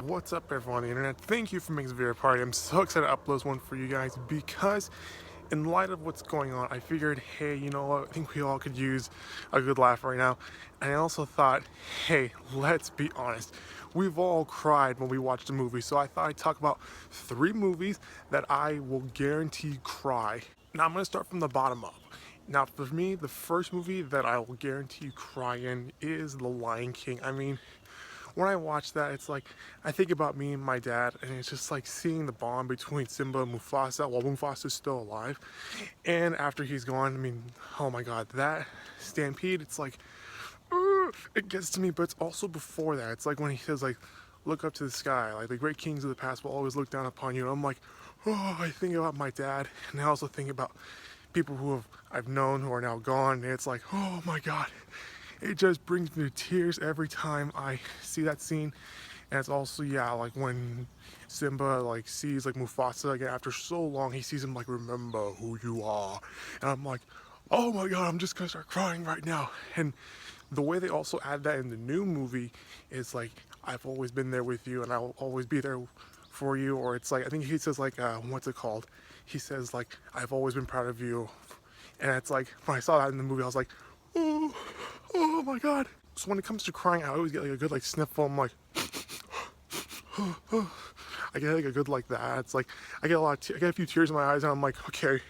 What's up, everyone on the internet? Thank you for making this video a party. I'm so excited to upload one for you guys because in light of what's going on, I figured, hey, you know what, I think we all could use a good laugh right now. And I also thought, hey, let's be honest, we've all cried when we watched a movie, so I thought I'd talk about 3 movies that I will guarantee cry. Now I'm going to start from the bottom up. Now for me, the first movie that I will guarantee you cry in is The Lion King. I mean, when I watch that, it's like I think about me and my dad, and it's just like seeing the bond between Simba and Mufasa while Mufasa's still alive, and after he's gone. I mean, oh my God, that stampede! It's like it gets to me, but it's also before that. It's like when he says like, "Look up to the sky," like the great kings of the past will always look down upon you. And I'm like, oh, I think about my dad, and I also think about people who I've known who are now gone, and it's like, oh my God. It just brings me to tears every time I see that scene. And it's also, yeah, like when Simba like sees like Mufasa again after so long, he sees him like, remember who you are. And I'm like, oh my God, I'm just gonna start crying right now. And the way they also add that in the new movie is like, I've always been there with you and I'll always be there for you. Or it's like, I think he says like, what's it called? He says like, I've always been proud of you. And it's like, when I saw that in the movie, I was like, oh, oh my God. So when it comes to crying, I always get like a good like sniffle. I'm like, I get like a good like that. It's like I get I get a few tears in my eyes, and I'm like, okay,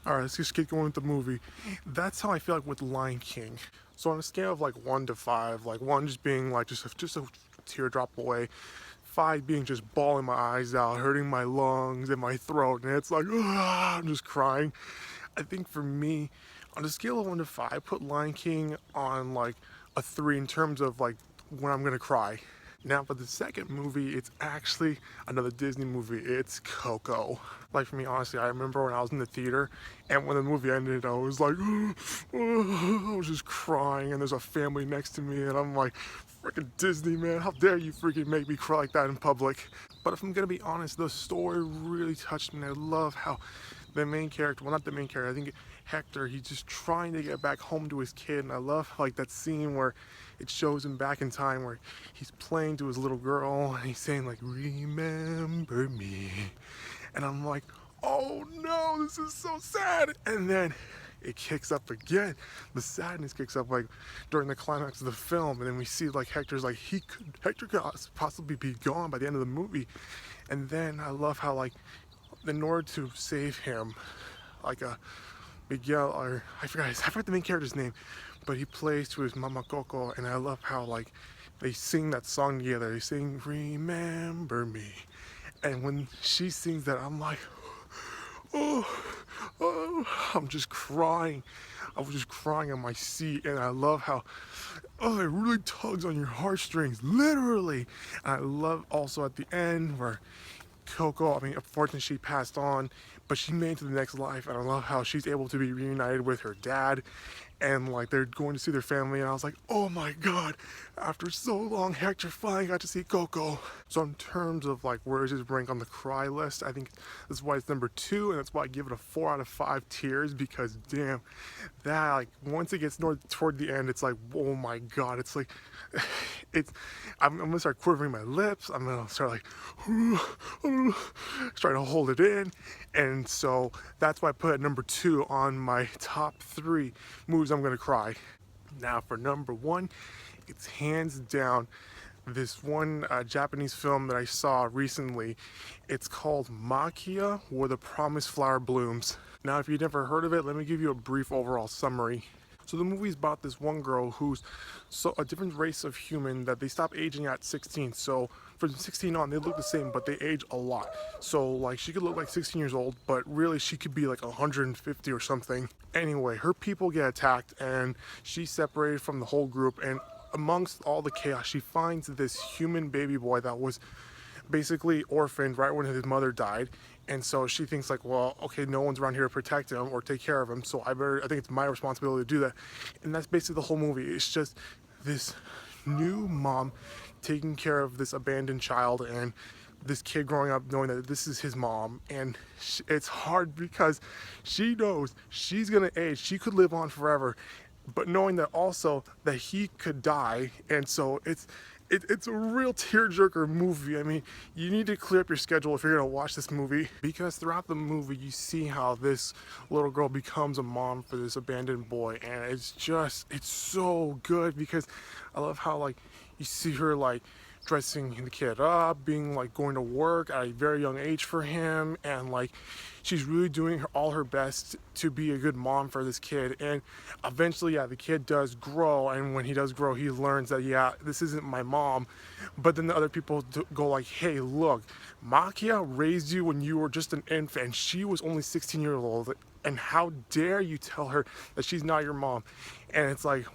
all right, let's just get going with the movie. That's how I feel like with Lion King. So on a scale of like 1 to 5, like 1 just being like just a teardrop away, 5 being just bawling my eyes out, hurting my lungs and my throat, and it's like, I'm just crying. I think for me, on a scale of 1 to 5, I put Lion King on like a 3 in terms of like when I'm gonna cry. Now for the second movie, it's actually another Disney movie. It's Coco. Like for me, honestly, I remember when I was in the theater and when the movie ended, I was like, I was just crying, and there's a family next to me, and I'm like, freaking Disney, man, how dare you freaking make me cry like that in public. But if I'm gonna be honest, the story really touched me. I love how the main character, well, not the main character, I think Hector, he's just trying to get back home to his kid. And I love like that scene where it shows him back in time where he's playing to his little girl and he's saying like, remember me. And I'm like, oh no, this is so sad. And then it kicks up again. The sadness kicks up like during the climax of the film, and then we see like Hector's like Hector could possibly be gone by the end of the movie. And then I love how like in order to save him, like a Miguel, or I forgot the main character's name, but he plays to his mama Coco, and I love how like they sing that song together. They sing "Remember Me," and when she sings that, I'm like, oh, oh, I'm just crying. I was just crying on my seat, and I love how, oh, it really tugs on your heartstrings, literally. And I love also at the end where Coco, I mean, unfortunately she passed on, but she made it to the next life, and I love how she's able to be reunited with her dad, and like they're going to see their family, and I was like, oh my God, after so long, Hector finally got to see Coco. So in terms of like where is his rank on the cry list, I think that's why it's number 2, and that's why I give it a 4 out of 5 tears, because damn, that like once it gets toward the end, it's like, oh my God, it's like, I'm gonna start quivering my lips. I'm gonna start like trying to hold it in, and so that's why I put it at number 2 on my top 3 movies I'm gonna cry. Now for number 1, it's hands down this one Japanese film that I saw recently. It's called Makia, Where the Promised Flower Blooms. Now if you've never heard of it, let me give you a brief overall summary. So the movie's about this one girl who's a different race of human that they stop aging at 16. So from 16 on, they look the same, but they age a lot. So like she could look like 16 years old, but really she could be like 150 or something. Anyway, her people get attacked, and she's separated from the whole group. And amongst all the chaos, she finds this human baby boy that was basically orphaned right when his mother died. And so she thinks like, well, okay, no one's around here to protect him or take care of him, so I think it's my responsibility to do that. And that's basically the whole movie. It's just this new mom taking care of this abandoned child, and this kid growing up knowing that this is his mom. And it's hard because she knows she's gonna age, she could live on forever, but knowing that also that he could die. And so it's a real tearjerker movie. I mean, you need to clear up your schedule if you're gonna watch this movie, because throughout the movie you see how this little girl becomes a mom for this abandoned boy, and it's so good, because I love how like you see her like dressing the kid up, being like going to work at a very young age for him, and like she's really doing all her best to be a good mom for this kid. And eventually, yeah, the kid does grow, and when he does grow, he learns that, yeah, this isn't my mom. But then the other people go like, hey, look, Makia raised you when you were just an infant, and she was only 16 years old, and how dare you tell her that she's not your mom? And it's like,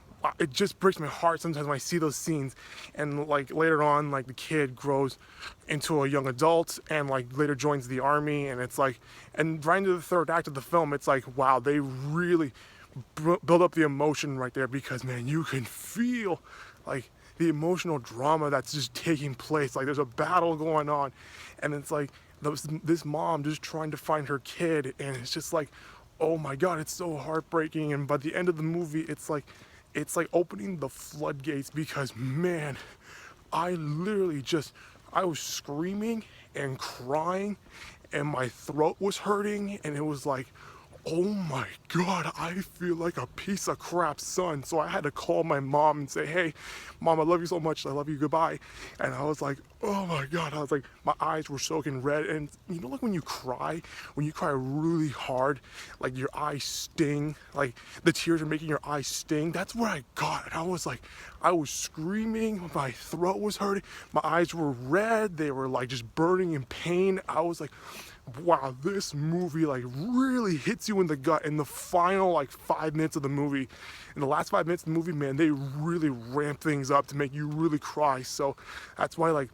it just breaks my heart sometimes when I see those scenes. And like later on, like the kid grows into a young adult and like later joins the army, and it's like, and right into the third act of the film, it's like, wow, they really build up the emotion right there, because man, you can feel like the emotional drama that's just taking place. Like there's a battle going on, and it's like this mom just trying to find her kid, and it's just like, oh my god, it's so heartbreaking. And by the end of the movie, it's like opening the floodgates, because man, I literally I was screaming and crying, and my throat was hurting, and it was like, oh my god, I feel like a piece of crap son. So I had to call my mom and say, hey mom, I love you so much, I love you, goodbye. And I was like, oh my god, I was like, my eyes were soaking red. And you know, like when you cry really hard, like your eyes sting, like the tears are making your eyes sting, that's what I got. And I was like, I was screaming, my throat was hurting, my eyes were red, they were like just burning in pain. I was like, wow, this movie like really hits you in the gut in the final like 5 minutes of the movie. In the last 5 minutes of the movie, man, they really ramp things up to make you really cry. So that's why like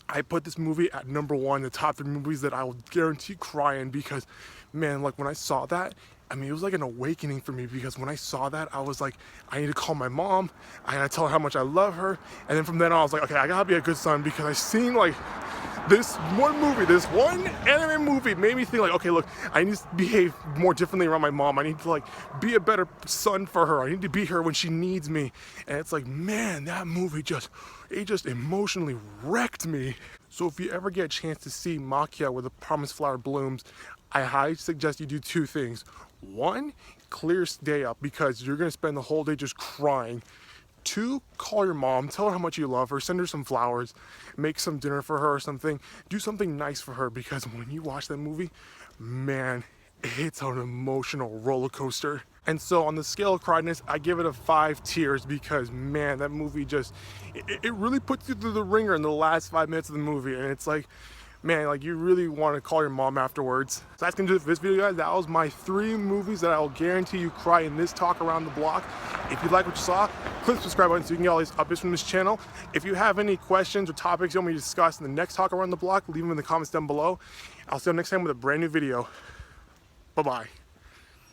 I put this movie at #1, the top 3 movies that I will guarantee cry in, because man, like when I saw that, I mean, it was like an awakening for me, because when I saw that, I was like, I need to call my mom, I gotta tell her how much I love her. And then from then on, I was like, okay, I gotta be a good son, because I seen like this one anime movie made me think like, okay, look, I need to behave more differently around my mom. I need to like be a better son for her. I need to be here when she needs me. And it's like, man, that movie just emotionally wrecked me. So if you ever get a chance to see Makia where the promised flower blooms, I highly suggest you do 2 things. 1, clear your day up, because you're gonna spend the whole day just crying. 2, call your mom, tell her how much you love her, send her some flowers, make some dinner for her or something, do something nice for her, because when you watch that movie, man, it's an emotional roller coaster. And so on the scale of cryness, I give it a 5 tears, because man, that movie it really puts you through the ringer in the last 5 minutes of the movie, and it's like, man, like you really want to call your mom afterwards. So that's gonna do it for this video, guys. That was my 3 movies that I will guarantee you cry in this talk around the block. If you like what you saw, click the subscribe button so you can get all these updates from this channel. If you have any questions or topics you want me to discuss in the next talk around the block, leave them in the comments down below. I'll see you next time with a brand new video. Bye-bye.